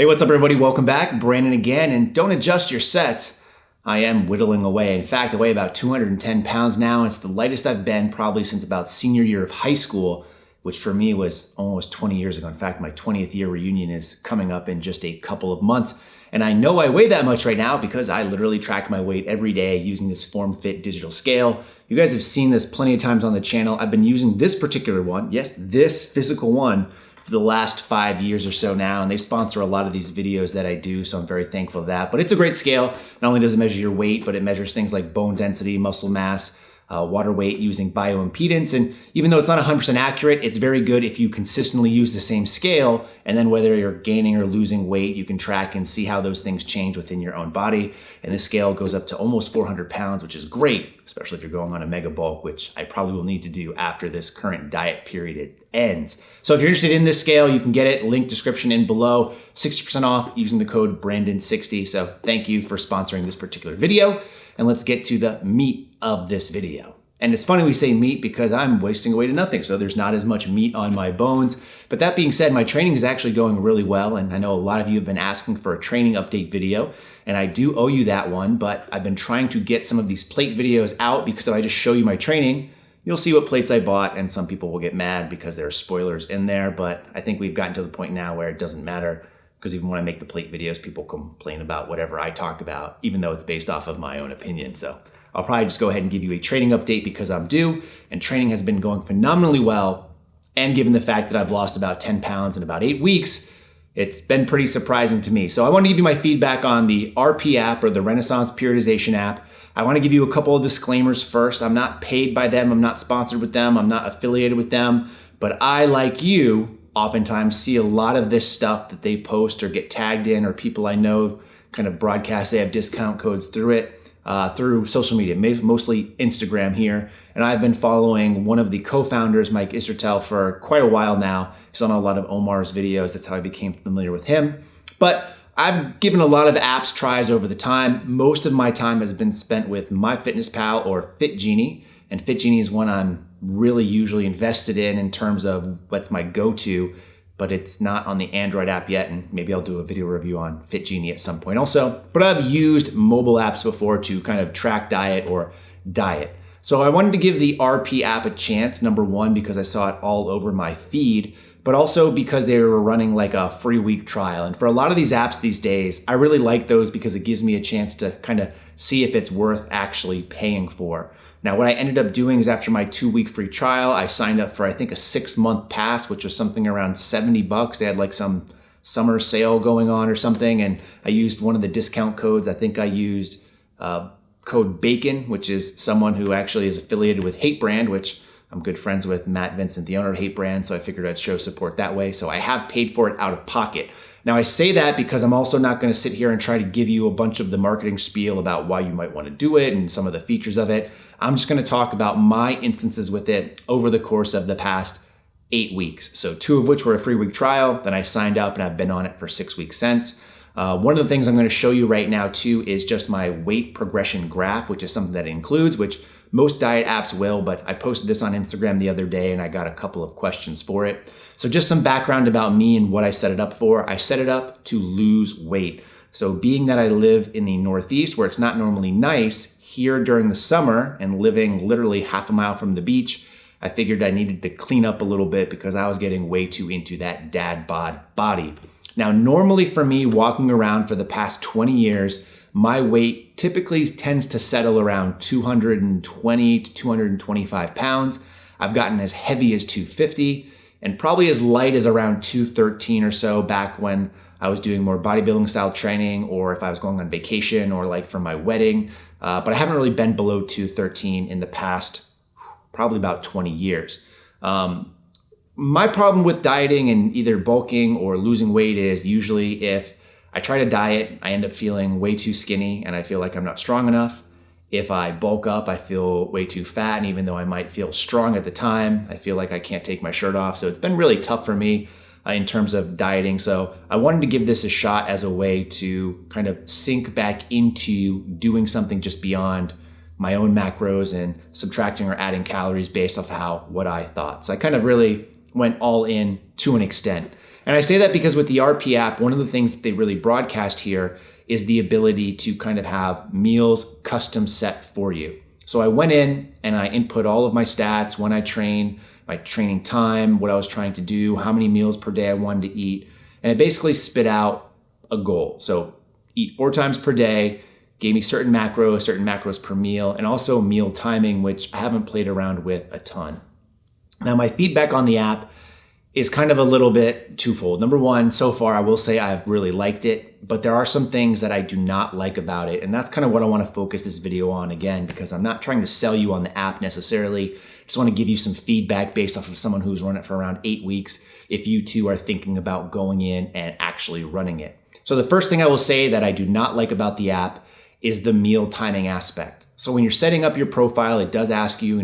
Hey, what's up everybody? Welcome back. Brandon again, and don't adjust your sets. I am whittling away. In fact, I weigh about 210 pounds now. It's the lightest I've been probably since about senior year of high school, which for me was almost 20 years ago. In fact, my 20th year reunion is coming up in just a couple of months. And I know I weigh that much right now because I literally track my weight every day using this FormFit digital scale. You guys have seen this plenty of times on the channel. I've been using this particular one, yes, this physical one, for the last 5 years or so now, and they sponsor a lot of these videos that I do, so I'm very thankful for that. But it's a great scale. Not only does it measure your weight, but it measures things like bone density, muscle mass, water weight using bioimpedance. And even though it's not 100% accurate, it's very good if you consistently use the same scale, and then whether you're gaining or losing weight, you can track and see how those things change within your own body. And this scale goes up to almost 400 pounds, which is great, especially if you're going on a mega bulk, which I probably will need to do after this current diet period ends. So if you're interested in this scale, you can get it, link description in below, 60% off using the code Brandon60. So thank you for sponsoring this particular video. And let's get to the meat of this video. And it's funny we say meat because I'm wasting away to nothing, so there's not as much meat on my bones. But that being said, my training is actually going really well, and I know a lot of you have been asking for a training update video, and I do owe you that one, but I've been trying to get some of these plate videos out because if I just show you my training, you'll see what plates I bought, and some people will get mad because there are spoilers in there, but I think we've gotten to the point now where it doesn't matter, because even when I make the plate videos, people complain about whatever I talk about, even though it's based off of my own opinion. So I'll probably just go ahead and give you a training update because I'm due, and training has been going phenomenally well. And given the fact that I've lost about 10 pounds in about 8 weeks, it's been pretty surprising to me. So I want to give you my feedback on the RP app, or the Renaissance Periodization app. I want to give you a couple of disclaimers first. I'm not paid by them. I'm not sponsored with them. I'm not affiliated with them. But I, like you, oftentimes see a lot of this stuff that they post or get tagged in, or people I know kind of broadcast, they have discount codes through it, through social media, mostly Instagram here. And I've been following one of the co-founders, Mike Israetel, for quite a while now. He's on a lot of Omar's videos. That's how I became familiar with him. But I've given a lot of apps tries over the time. Most of my time has been spent with MyFitnessPal or FitGenie. And FitGenie is one I'm really usually invested in terms of what's my go-to, but it's not on the Android app yet, and maybe I'll do a video review on FitGenie at some point also. But I've used mobile apps before to kind of track diet or diet. So I wanted to give the RP app a chance, number one, because I saw it all over my feed, but also because they were running like a free week trial. And for a lot of these apps these days, I really like those because it gives me a chance to kind of see if it's worth actually paying for. Now, what I ended up doing is after my 2-week free trial, I signed up for, I think, a 6-month pass, which was something around $70. They had like some summer sale going on or something. And I used one of the discount codes. I think I used code BACON, which is someone who actually is affiliated with Hate Brand, which I'm good friends with Matt Vincent, the owner of Hate Brand. So I figured I'd show support that way. So I have paid for it out of pocket. Now, I say that because I'm also not going to sit here and try to give you a bunch of the marketing spiel about why you might want to do it and some of the features of it. I'm just going to talk about my instances with it over the course of the past 8 weeks. So 2 of which were a free week trial. Then I signed up and I've been on it for 6 weeks since. One of the things I'm going to show you right now too is just my weight progression graph, which is something that it includes, which most diet apps will, but I posted this on Instagram the other day and I got a couple of questions for it. So just some background about me and what I set it up for. I set it up to lose weight. So being that I live in the Northeast where it's not normally nice, here during the summer and living literally half a mile from the beach, I figured I needed to clean up a little bit because I was getting way too into that dad bod body. Now, normally for me, walking around for the past 20 years, my weight typically tends to settle around 220 to 225 pounds. I've gotten as heavy as 250 and probably as light as around 213 or so back when I was doing more bodybuilding style training, or if I was going on vacation, or like for my wedding. But I haven't really been below 213 in the past probably about 20 years. My problem with dieting and either bulking or losing weight is usually if I try to diet, I end up feeling way too skinny and I feel like I'm not strong enough. If I bulk up, I feel way too fat, and even though I might feel strong at the time, I feel like I can't take my shirt off. So it's been really tough for me in terms of dieting. So I wanted to give this a shot as a way to kind of sink back into doing something just beyond my own macros and subtracting or adding calories based off what I thought. So I kind of really went all in to an extent. And And I say that because with the RP app, one of the things that they really broadcast here is the ability to kind of have meals custom set for you. So I went in and I input all of my stats, when I train, my training time, what I was trying to do, how many meals per day I wanted to eat. And it basically spit out a goal. So eat 4 times per day, gave me certain macros per meal, and also meal timing, which I haven't played around with a ton. Now, my feedback on the app is kind of a little bit twofold. Number one, so far, I will say I've really liked it, but there are some things that I do not like about it. And that's kind of what I want to focus this video on again, because I'm not trying to sell you on the app necessarily. Just want to give you some feedback based off of someone who's run it for around 8 weeks, if you too are thinking about going in and actually running it. So the first thing I will say that I do not like about the app is the meal timing aspect. So when you're setting up your profile, it does ask you,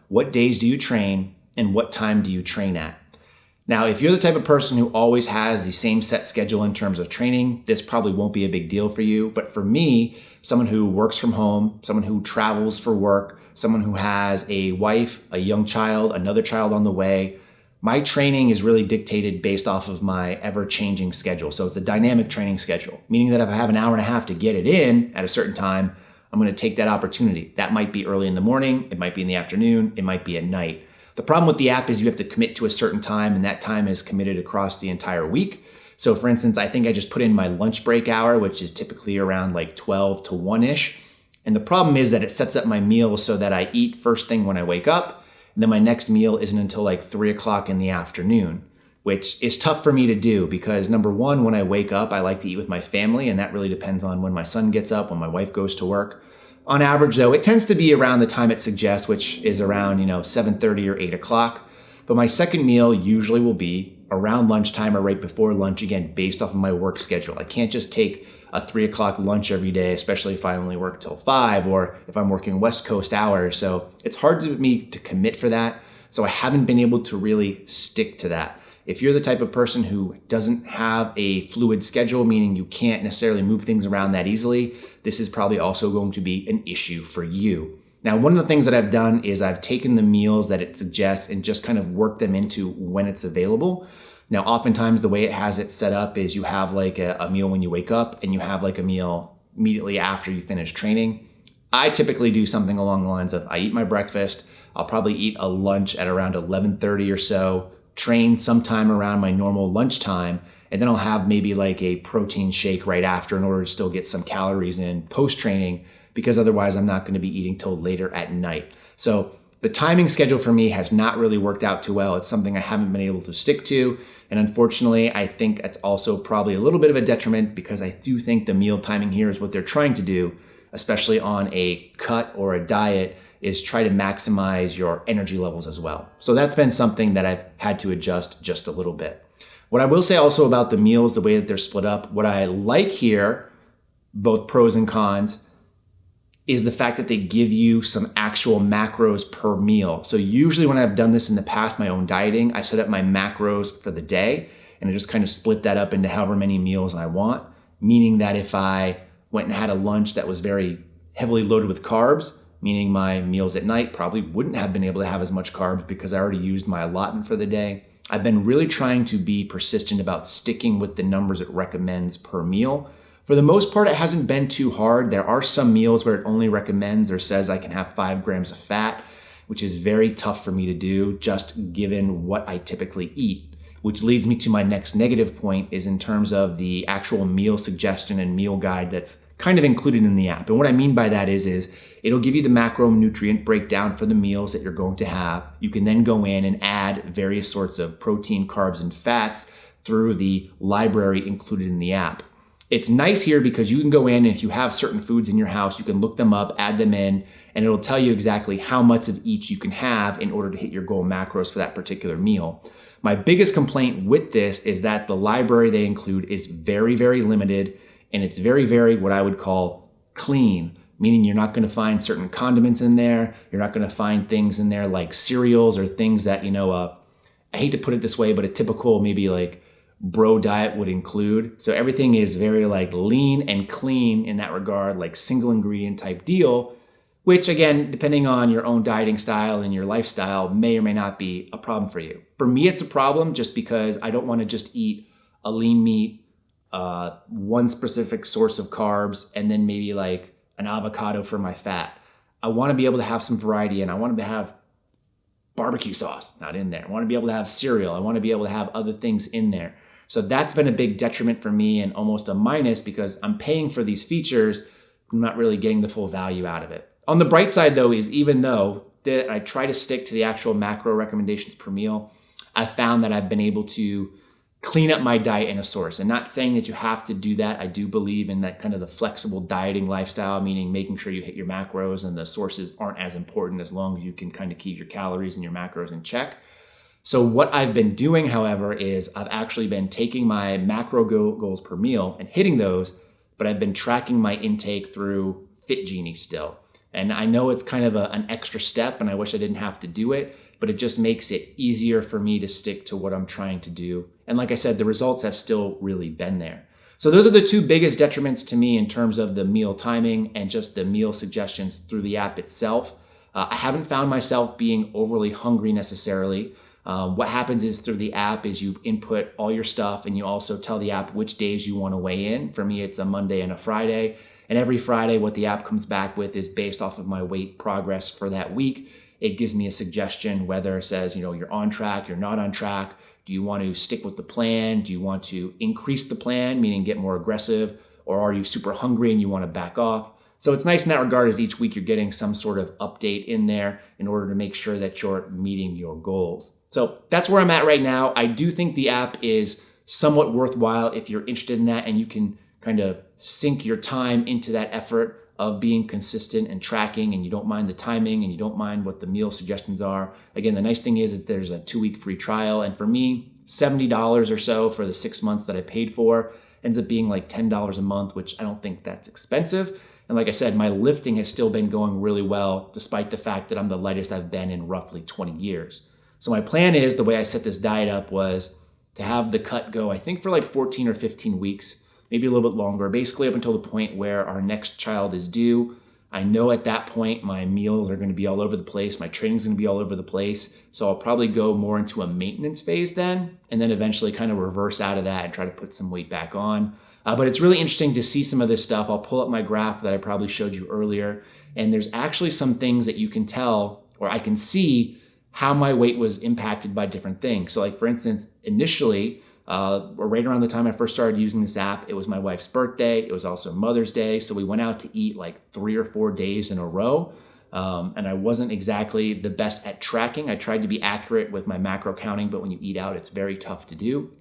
what days do you train and what time do you train at? Now, if you're the type of person who always has the same set schedule in terms of training, this probably won't be a big deal for you. But for me, someone who works from home, someone who travels for work, someone who has a wife, a young child, another child on the way, my training is really dictated based off of my ever-changing schedule. So it's a dynamic training schedule, meaning that if I have an hour and a half to get it in at a certain time, I'm going to take that opportunity. That might be early in the morning, it might be in the afternoon, it might be at night. The problem with the app is you have to commit to a certain time, and that time is committed across the entire week. So for instance, I think I just put in my lunch break hour, which is typically around like 12 to 1-ish. And the problem is that it sets up my meals so that I eat first thing when I wake up, and then my next meal isn't until like 3 o'clock in the afternoon, which is tough for me to do because number one, when I wake up, I like to eat with my family, and that really depends on when my son gets up, when my wife goes to work. On average, though, it tends to be around the time it suggests, which is around 7:30 or 8 o'clock. But my second meal usually will be around lunchtime or right before lunch, again, based off of my work schedule. I can't just take a 3 o'clock lunch every day, especially if I only work till 5 or if I'm working West Coast hours. So it's hard for me to commit for that. So I haven't been able to really stick to that. If you're the type of person who doesn't have a fluid schedule, meaning you can't necessarily move things around that easily, this is probably also going to be an issue for you. Now, one of the things that I've done is I've taken the meals that it suggests and just kind of worked them into when it's available. Now, oftentimes the way it has it set up is you have like a meal when you wake up and you have like a meal immediately after you finish training. I typically do something along the lines of I eat my breakfast, I'll probably eat a lunch at around 11:30 or so, train sometime around my normal lunchtime, and then I'll have maybe like a protein shake right after in order to still get some calories in post-training, because otherwise I'm not going to be eating till later at night. So the timing schedule for me has not really worked out too well. It's something I haven't been able to stick to. And unfortunately, I think it's also probably a little bit of a detriment because I do think the meal timing here is what they're trying to do, especially on a cut or a diet, is try to maximize your energy levels as well. So that's been something that I've had to adjust just a little bit. What I will say also about the meals, the way that they're split up, what I like here, both pros and cons, is the fact that they give you some actual macros per meal. So usually when I've done this in the past, my own dieting, I set up my macros for the day and I just kind of split that up into however many meals I want, meaning that if I went and had a lunch that was very heavily loaded with carbs, meaning my meals at night probably wouldn't have been able to have as much carbs because I already used my allotment for the day. I've been really trying to be persistent about sticking with the numbers it recommends per meal. For the most part, it hasn't been too hard. There are some meals where it only recommends or says I can have 5 grams of fat, which is very tough for me to do just given what I typically eat, which leads me to my next negative point is in terms of the actual meal suggestion and meal guide that's kind of included in the app. And what I mean by that is it'll give you the macronutrient breakdown for the meals that you're going to have. You can then go in and add various sorts of protein, carbs, and fats through the library included in the app. It's nice here because you can go in and if you have certain foods in your house, you can look them up, add them in, and it'll tell you exactly how much of each you can have in order to hit your goal macros for that particular meal. My biggest complaint with this is that the library they include is very, very limited, and it's very, very what I would call clean, meaning you're not going to find certain condiments in there. You're not going to find things in there like cereals or things that, I hate to put it this way, but a typical maybe like bro diet would include. So everything is very like lean and clean in that regard, like single ingredient type deal, which again, depending on your own dieting style and your lifestyle may or may not be a problem for you. For me, it's a problem just because I don't want to just eat a lean meat, one specific source of carbs, and then maybe like an avocado for my fat. I want to be able to have some variety, and I want to have barbecue sauce not in there. I want to be able to have cereal. I want to be able to have other things in there. So that's been a big detriment for me and almost a minus because I'm paying for these features. I'm not really getting the full value out of it. On the bright side though is even though that I try to stick to the actual macro recommendations per meal, I've found that I've been able to clean up my diet in a source. And not saying that you have to do that. I do believe in that kind of the flexible dieting lifestyle, meaning making sure you hit your macros and the sources aren't as important as long as you can kind of keep your calories and your macros in check. So what I've been doing, however, is I've actually been taking my macro goals per meal and hitting those, but I've been tracking my intake through FitGenie still. And I know it's kind of an extra step and I wish I didn't have to do it, but it just makes it easier for me to stick to what I'm trying to do. And like I said, the results have still really been there. So those are the two biggest detriments to me in terms of the meal timing and just the meal suggestions through the app itself. I haven't found myself being overly hungry necessarily. What happens is through the app is you input all your stuff and you also tell the app which days you want to weigh in. For me, it's a Monday and a Friday. And every Friday, what the app comes back with is based off of my weight progress for that week. It gives me a suggestion whether it says, you're on track, you're not on track. Do you want to stick with the plan? Do you want to increase the plan, meaning get more aggressive? Or are you super hungry and you want to back off? So it's nice in that regard as each week you're getting some sort of update in there in order to make sure that you're meeting your goals. So that's where I'm at right now. I do think the app is somewhat worthwhile if you're interested in that and you can kind of sink your time into that effort of being consistent and tracking, and you don't mind the timing and you don't mind what the meal suggestions are. Again, the nice thing is that there's a 2-week free trial. And for me, $70 or so for the 6 months that I paid for ends up being like $10 a month, which I don't think that's expensive. And like I said, my lifting has still been going really well, despite the fact that I'm the lightest I've been in roughly 20 years. So my plan is, the way I set this diet up was to have the cut go, I think for like 14 or 15 weeks, maybe a little bit longer, basically up until the point where our next child is due. I know at that point my meals are going to be all over the place. My training's going to be all over the place. So I'll probably go more into a maintenance phase then, and then eventually kind of reverse out of that and try to put some weight back on. But it's really interesting to see some of this stuff. I'll pull up my graph that I probably showed you earlier. And there's actually some things that you can tell, or I can see how my weight was impacted by different things. So like for instance, initially, right around the time I first started using this app, it was my wife's birthday. It was also Mother's Day. So we went out to eat like 3 or 4 days in a row. And I wasn't exactly the best at tracking. I tried to be accurate with my macro counting, but when you eat out, it's very tough to do.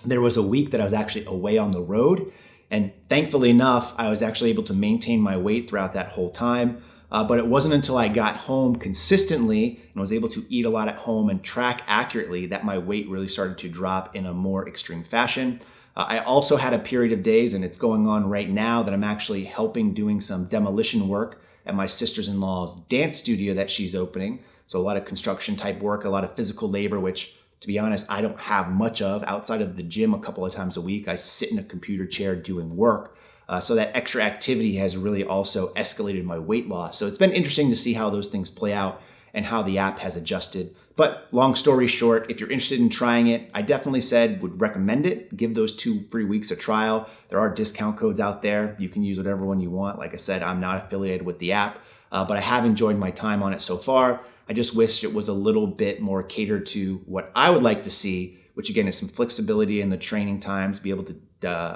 There was a week that I was actually away on the road. And thankfully enough, I was actually able to maintain my weight throughout that whole time. But it wasn't until I got home consistently and was able to eat a lot at home and track accurately that my weight really started to drop in a more extreme fashion. I also had a period of days, and it's going on right now, that I'm actually helping doing some demolition work at my sister-in-law's dance studio that she's opening. So a lot of construction type work, a lot of physical labor, which to be honest, I don't have much of outside of the gym a couple of times a week. I sit in a computer chair doing work. So that extra activity has really also escalated my weight loss. So it's been interesting to see how those things play out and how the app has adjusted. But long story short, if you're interested in trying it, I definitely would recommend it. Give those 2 free weeks a trial. There are discount codes out there. You can use whatever one you want. Like I said, I'm not affiliated with the app, but I have enjoyed my time on it so far. I just wish it was a little bit more catered to what I would like to see, which again is some flexibility in the training times, be able to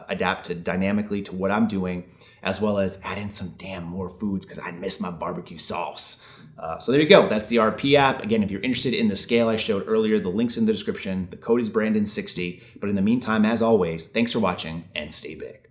adapt to dynamically to what I'm doing, as well as add in some damn more foods because I miss my barbecue sauce. So there you go. That's the RP app. Again, if you're interested in the scale I showed earlier, the link's in the description. The code is Brandon60. But in the meantime, as always, thanks for watching and stay big.